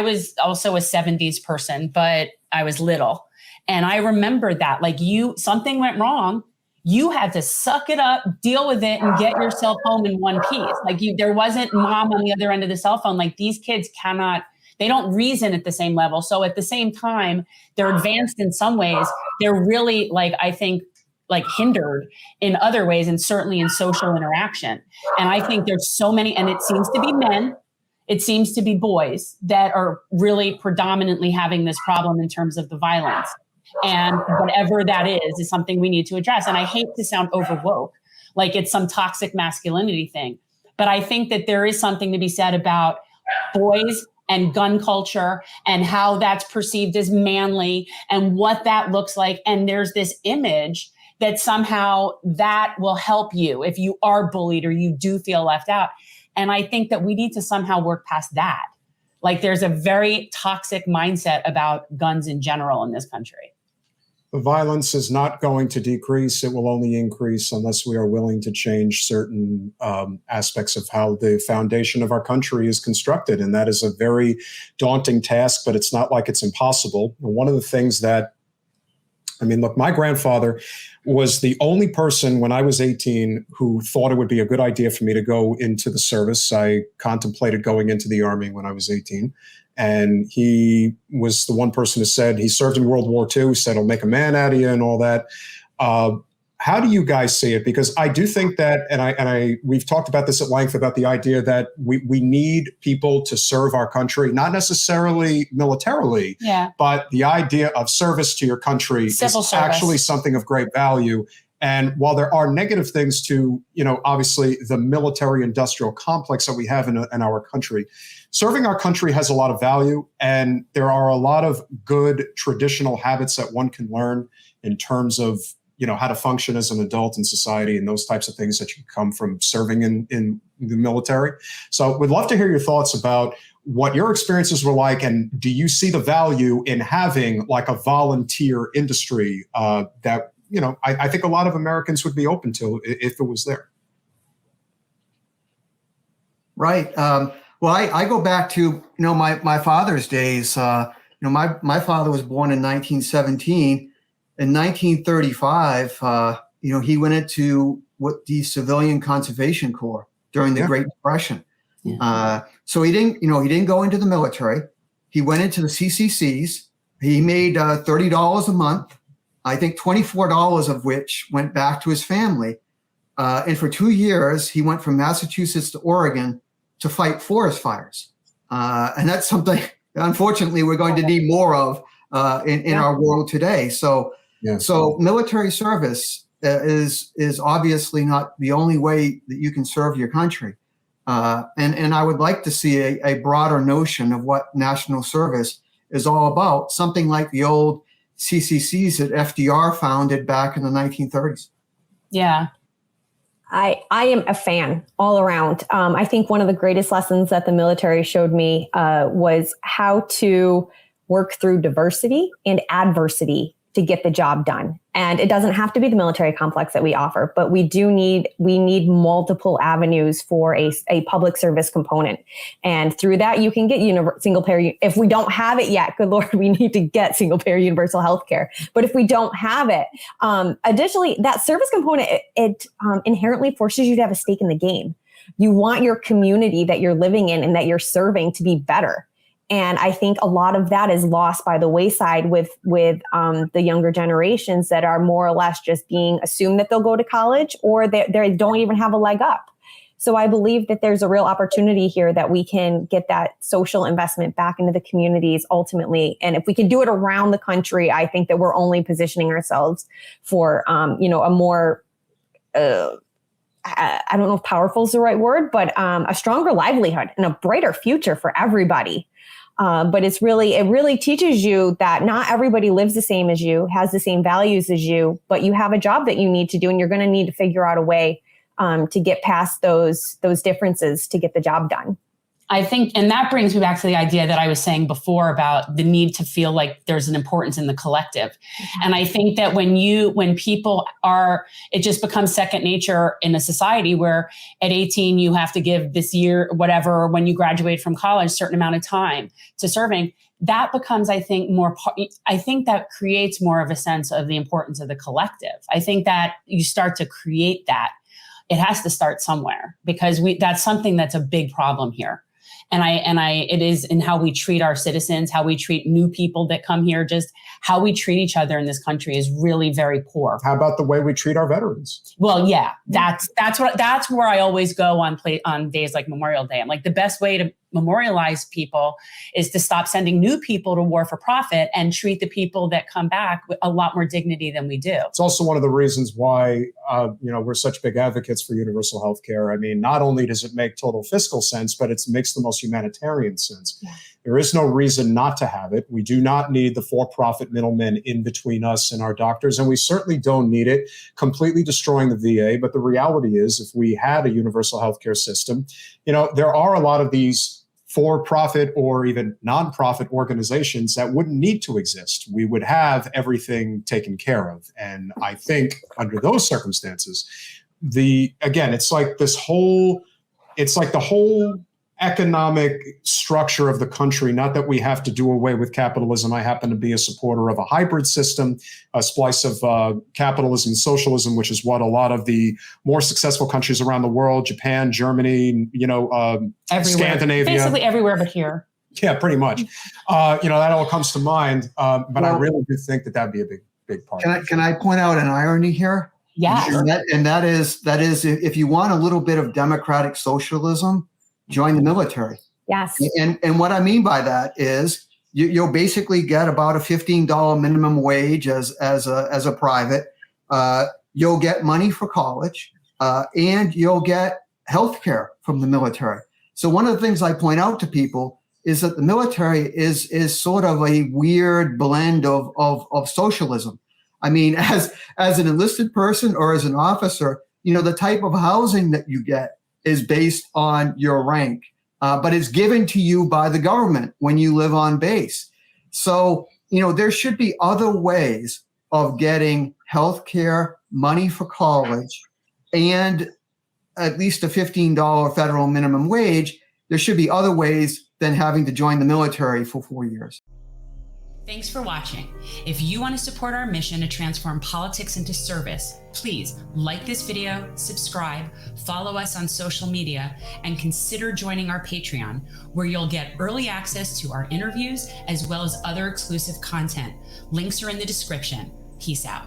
was also a 70s person, but I was little. And I remember that, like, something went wrong. You had to suck it up, deal with it, and get yourself home in one piece. Like, there wasn't mom on the other end of the cell phone. Like, these kids they don't reason at the same level. So at the same time, they're advanced in some ways. They're really, like, I think, like, hindered in other ways, and certainly in social interaction. And I think there's so many, and it seems to be men, it seems to be boys that are really predominantly having this problem in terms of the violence. And whatever that is something we need to address. And I hate to sound overwoke, like it's some toxic masculinity thing. But I think that there is something to be said about boys and gun culture and how that's perceived as manly and what that looks like. And there's this image that somehow that will help you if you are bullied or you do feel left out. And I think that we need to somehow work past that. Like, there's a very toxic mindset about guns in general in this country. The violence is not going to decrease. It will only increase unless we are willing to change certain aspects of how the foundation of our country is constructed. And that is a very daunting task, but it's not like it's impossible. And one of the things that, look, my grandfather was the only person when I was 18 who thought it would be a good idea for me to go into the service. I contemplated going into the Army when I was 18. And he was the one person who said, he served in World War II, he said, it'll make a man out of you and all that. How do you guys see it? Because I do think that, and we've talked about this at length, about the idea that we need people to serve our country, not necessarily militarily, but the idea of service to your country Civil is service. Actually something of great value. And while there are negative things to, obviously the military industrial complex that we have in our country, serving our country has a lot of value. And there are a lot of good traditional habits that one can learn in terms of, how to function as an adult in society and those types of things that you come from serving in the military. So we'd love to hear your thoughts about what your experiences were like. And do you see the value in having like a volunteer industry that, I think a lot of Americans would be open to if it was there? Right. Well, I go back to, my father's days. My father was born in 1917. In 1935, he went into the Civilian Conservation Corps during the Great Depression. Yeah. So he didn't go into the military. He went into the CCCs. He made $30 a month. I think $24 of which went back to his family. And for 2 years, he went from Massachusetts to Oregon to fight forest fires. And that's something, unfortunately, we're going to need more of in our world today. So military service is obviously not the only way that you can serve your country. And I would like to see a broader notion of what national service is all about, something like the old CCCs that FDR founded back in the 1930s. Yeah. I am a fan all around. I think one of the greatest lessons that the military showed me was how to work through diversity and adversity to get the job done. And it doesn't have to be the military complex that we offer, but we need multiple avenues for a public service component. And through that, you can get single payer. If we don't have it yet, good Lord, we need to get single payer universal health care. But if we don't have it, additionally, that service component, it inherently forces you to have a stake in the game. You want your community that you're living in and that you're serving to be better. And I think a lot of that is lost by the wayside with the younger generations that are more or less just being assumed that they'll go to college, or they don't even have a leg up. So I believe that there's a real opportunity here that we can get that social investment back into the communities ultimately. And if we can do it around the country, I think that we're only positioning ourselves for, a more, I don't know if powerful is the right word, but a stronger livelihood and a brighter future for everybody. But it really teaches you that not everybody lives the same as you, has the same values as you, but you have a job that you need to do, and you're going to need to figure out a way to get past those differences to get the job done. I think, and that brings me back to the idea that I was saying before about the need to feel like there's an importance in the collective. Mm-hmm. And I think that when people are, it just becomes second nature in a society where at 18, you have to give this year, whatever, when you graduate from college, certain amount of time to serving. That becomes, I think, I think that creates more of a sense of the importance of the collective. I think that you start to create that. It has to start somewhere, because that's something that's a big problem here. It is in how we treat our citizens, how we treat new people that come here, just how we treat each other in this country is really very poor. How about the way we treat our veterans? Well, yeah, that's where I always go on days like Memorial Day. I'm like, the best way to memorialize people is to stop sending new people to war for profit and treat the people that come back with a lot more dignity than we do. It's also one of the reasons why we're such big advocates for universal health care. I mean, not only does it make total fiscal sense, but it makes the most humanitarian sense. Yeah. There is no reason not to have it. We do not need the for-profit middlemen in between us and our doctors, and we certainly don't need it completely destroying the VA. But the reality is, if we had a universal healthcare system, there are a lot of these for-profit or even nonprofit organizations that wouldn't need to exist. We would have everything taken care of. And I think under those circumstances, it's like the whole economic structure of the country, not that we have to do away with capitalism. I happen to be a supporter of a hybrid system, a splice of capitalism and socialism, which is what a lot of the more successful countries around the world, Japan, Germany, Scandinavia. Basically everywhere but here. Yeah, pretty much. That all comes to mind. But I really do think that that'd be a big part. Can I point out an irony here? Yeah. And that is if you want a little bit of democratic socialism, join the military. Yes. And what I mean by that is you'll basically get about a $15 minimum wage as a private. You'll get money for college, and you'll get health care from the military. So one of the things I point out to people is that the military is sort of a weird blend of socialism. I mean, as an enlisted person or as an officer, the type of housing that you get is based on your rank, but it's given to you by the government when you live on base. So, there should be other ways of getting health care, money for college, and at least a $15 federal minimum wage. There should be other ways than having to join the military for 4 years. Thanks for watching. If you want to support our mission to transform politics into service, please like this video, subscribe, follow us on social media, and consider joining our Patreon, where you'll get early access to our interviews as well as other exclusive content. Links are in the description. Peace out.